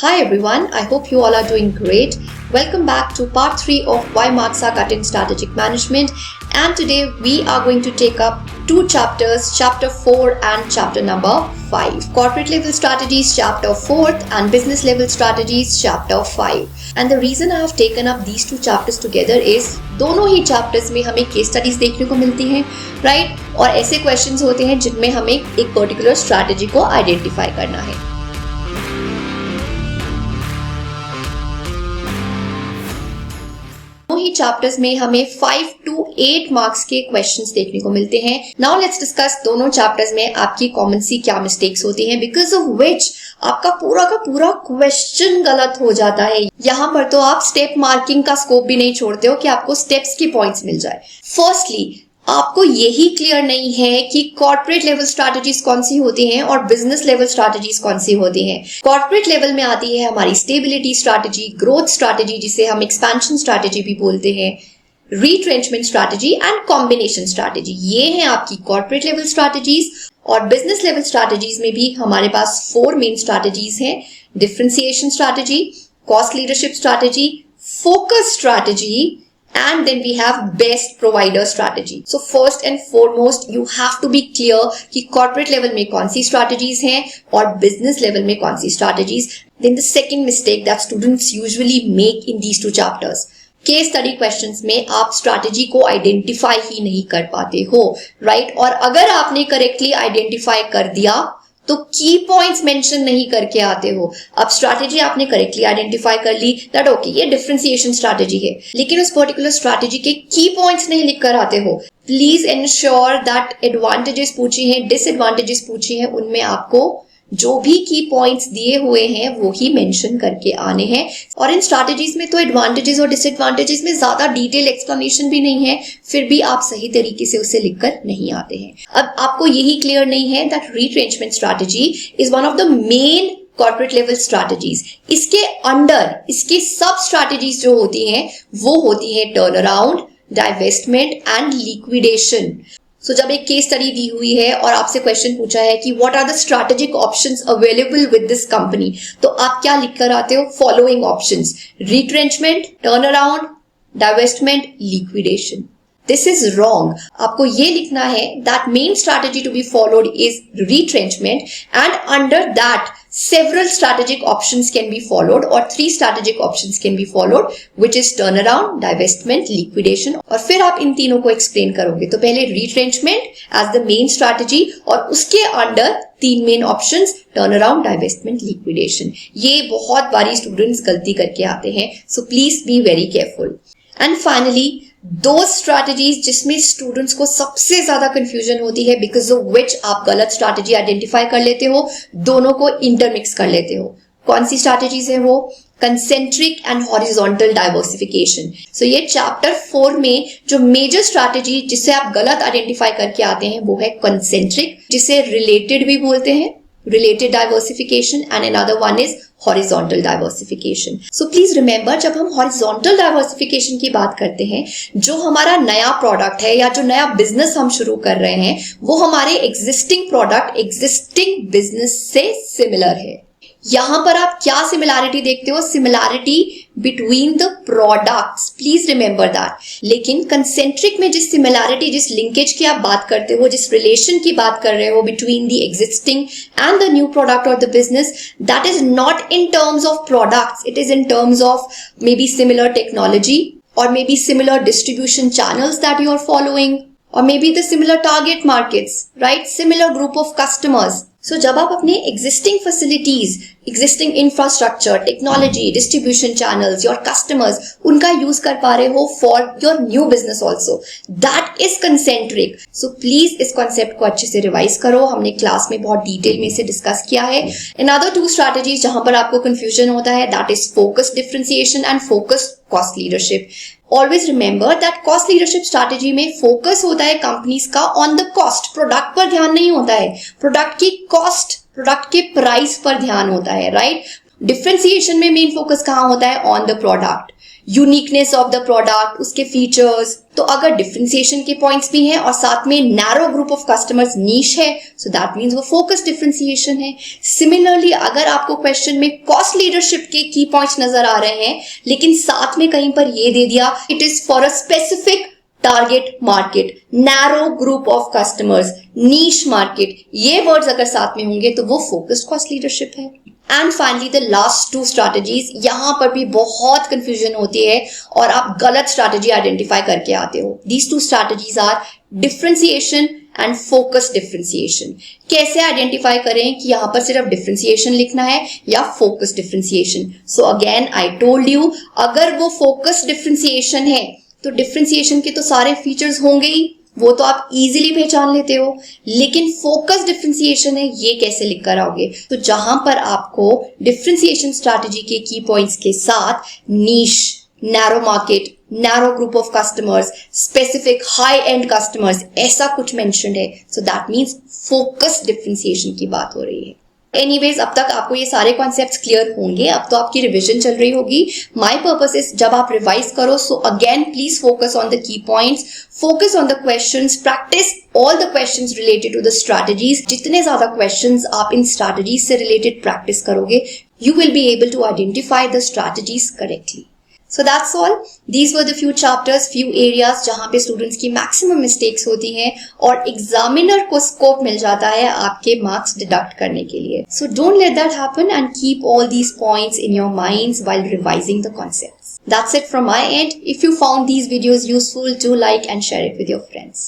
Hi everyone, I hope you all are doing great. Welcome back to part 3 of Why Marks Are Cut in Strategic Management, and today we are going to take up two chapters, chapter 4 and chapter number 5. Corporate level strategies chapter 4th and business level strategies chapter 5. And the reason I have taken up these two chapters together is दोनों ही chapters में हमें case studies देखने को मिलती हैं, right? और ऐसे questions होते हैं जिनमें हमें एक particular strategy को identify करना है. ही चैप्टर्स में हमें 5 to 8 मार्क्स के क्वेश्चंस देखने को मिलते हैं. नाउ लेट्स डिस्कस दोनों चैप्टर्स में आपकी कॉमन सी क्या मिस्टेक्स होती हैं बिकॉज ऑफ विच आपका पूरा का पूरा क्वेश्चन गलत हो जाता है. यहाँ पर तो आप स्टेप मार्किंग का स्कोप भी नहीं छोड़ते हो कि आपको स्टेप्स के पॉइंट्स मिल जाए. फर्स्टली आपको यही क्लियर नहीं है कि कॉर्पोरेट लेवल स्ट्रैटेजीज कौन सी होती हैं और बिजनेस लेवल स्ट्रैटेजीज कौन सी होती हैं. कॉर्पोरेट लेवल में आती है हमारी स्टेबिलिटी स्ट्रैटेजी, ग्रोथ स्ट्रैटेजी जिसे हम एक्सपेंशन स्ट्रैटेजी भी बोलते हैं, रीट्रेंचमेंट स्ट्रैटेजी एंड कॉम्बिनेशन स्ट्रैटेजी. ये है आपकी कॉर्पोरेट लेवल स्ट्रैटेजीज. और बिजनेस लेवल स्ट्रैटेजीज में भी हमारे पास 4 मेन स्ट्रैटेजीज हैं: differentiation strategy, cost leadership strategy, focus strategy, and then we have best provider strategy. So first and foremost you have to be clear कि corporate level में कौन सी strategies हैं और business level में कौन सी strategies. Then the second mistake that students usually make in these two chapters, case study questions में आप strategy को आइडेंटिफाई ही नहीं कर पाते हो, राइट? और अगर आपने करेक्टली आइडेंटिफाई कर दिया तो की पॉइंट्स मेंशन नहीं करके आते हो. अब स्ट्रैटेजी आपने करेक्टली आइडेंटिफाई कर ली दैट ओके ये डिफरेंशिएशन स्ट्रैटेजी है, लेकिन उस पर्टिकुलर स्ट्रैटेजी के की पॉइंट्स नहीं लिख कर आते हो. प्लीज एंश्योर दैट एडवांटेजेस पूछी हैं, डिसएडवांटेजेस पूछी हैं, उनमें आपको जो भी की पॉइंट्स दिए हुए हैं वो ही मेंशन करके आने हैं. और इन स्ट्रैटेजीज में तो एडवांटेजेस और डिसएडवांटेजेस में ज्यादा डिटेल एक्सप्लेनेशन भी नहीं है, फिर भी आप सही तरीके से उसे लिखकर नहीं आते हैं. अब आपको यही क्लियर नहीं है that retrenchment strategy is one of the main corporate level strategies. इसके अंडर इसके सब स्ट्रैटेजीज जो होती हैं वो होती है turn around, divestment and liquidation. So जब एक केस स्टडी दी हुई है और आपसे क्वेश्चन पूछा है कि what are the strategic options available with this company, तो आप क्या लिख कर आते हो? Following options: retrenchment, turn around, divestment, liquidation. This is wrong. आपको ये लिखना है that main strategy to be followed is retrenchment and under that several strategic options can be followed or 3 strategic options can be followed which is turnaround, divestment, liquidation. और फिर आप इन तीनों को explain करोगे. तो पहले retrenchment as the main strategy और उसके under 3 main options turnaround, divestment, liquidation. ये बहुत बारी स्टूडेंट्स गलती करके आते हैं, so please be very careful. And finally दो स्ट्रैटेजीज जिसमें स्टूडेंट्स को सबसे ज्यादा कंफ्यूजन होती है बिकॉज ऑफ विच आप गलत स्ट्रैटेजी आइडेंटिफाई कर लेते हो, दोनों को इंटरमिक्स कर लेते हो. कौन सी स्ट्रैटेजीज है वो? Concentric and horizontal diversification. So ये चैप्टर 4 में जो मेजर स्ट्रैटेजी जिसे आप गलत आइडेंटिफाई करके आते हैं वो है कंसेंट्रिक, जिसे रिलेटेड भी बोलते हैं, related diversification, and another one is horizontal diversification. So please remember जब हम horizontal diversification की बात करते हैं, जो हमारा नया प्रोडक्ट है या जो नया बिजनेस हम शुरू कर रहे हैं वो हमारे एग्जिस्टिंग प्रोडक्ट, एग्जिस्टिंग बिजनेस से सिमिलर है. यहां पर आप क्या सिमिलैरिटी देखते हो? Similarity between the products. Please remember that. लेकिन कंसेंट्रिक में जिस सिमिलैरिटी, जिस लिंकेज की आप बात करते हो, जिस रिलेशन की बात कर रहे हो between the existing and the new product और the business, that is not in terms of products, it is in terms of maybe similar technology और maybe similar distribution channels that you are following or maybe the similar target markets, right? Similar group of customers. So जब आप अपने existing facilities, existing infrastructure, technology, distribution channels, your customers, उनका use कर पा रहे हो for your new business also, that is concentric. So please इस concept को अच्छे से revise करो. हमने क्लास में बहुत डिटेल में इसे डिस्कस किया है. Another 2 strategies जहां पर आपको confusion होता है, that is focus differentiation and focus cost leadership. Always remember that cost leadership strategy में फोकस होता है कंपनीज का ऑन द कॉस्ट, प्रोडक्ट पर ध्यान नहीं होता है, प्रोडक्ट की कॉस्ट, प्रोडक्ट के प्राइस पर ध्यान होता है, राइट? डिफरेंशिएशन में मेन फोकस कहाँ होता है? On the product. Uniqueness of the product, उसके फीचर्स। तो अगर डिफरेंशिएशन के पॉइंट्स भी हैं और साथ में नैरो ग्रुप ऑफ कस्टमर्स नीश है, सो दैट मींस वो फोकस डिफरेंशिएशन है। सिमिलरली अगर आपको क्वेश्चन में कॉस्ट लीडरशिप के की पॉइंट्स नजर आ रहे हैं लेकिन साथ में कहीं पर ये दे दिया it is for a specific target market, narrow group of customers, niche market, ये वर्ड्स अगर साथ में होंगे तो वो फोकस्ड कॉस्ट लीडरशिप है। And finally the last two strategies, यहां पर भी बहुत कंफ्यूजन होती है और आप गलत स्ट्रैटेजी आइडेंटिफाई करके आते हो। These two strategies are differentiation and focus differentiation. कैसे आइडेंटिफाई करें कि यहां पर सिर्फ डिफरेंशिएशन लिखना है या focus differentiation? So again I told you, अगर वो फोकस डिफरेंशिएशन है तो डिफरेंशिएशन के तो सारे फीचर्स होंगे ही, वो तो आप इजीली पहचान लेते हो, लेकिन फोकस डिफरेंशिएशन है, ये कैसे लिख कर आओगे? तो जहां पर आपको डिफरेंशिएशन स्ट्रैटेजी के की पॉइंट्स के साथ niche, narrow market, narrow group of customers, specific high end customers, ऐसा कुछ मेंशन्ड है, so that means focus differentiation की बात हो रही है। एनीवेज, अब तक आपको ये सारे कॉन्सेप्ट्स क्लियर होंगे। अब तो आपकी रिवीजन चल रही होगी। माय पर्पस इज जब आप रिवाइज करो, so again please focus on the key points, focus on the questions, practice all the questions related to the strategies. जितने ज्यादा क्वेश्चंस आप इन स्ट्रैटेजीज से रिलेटेड प्रैक्टिस करोगे, you will be able to identify the strategies correctly. So that's all. These were the few chapters, few areas जहाँ पे students की maximum mistakes होती हैं और examiner को scope मिल जाता है आपके marks deduct करने के लिए. So don't let that happen and keep all these points in your minds while revising the concepts. That's it from my end. If you found these videos useful, do like and share it with your friends.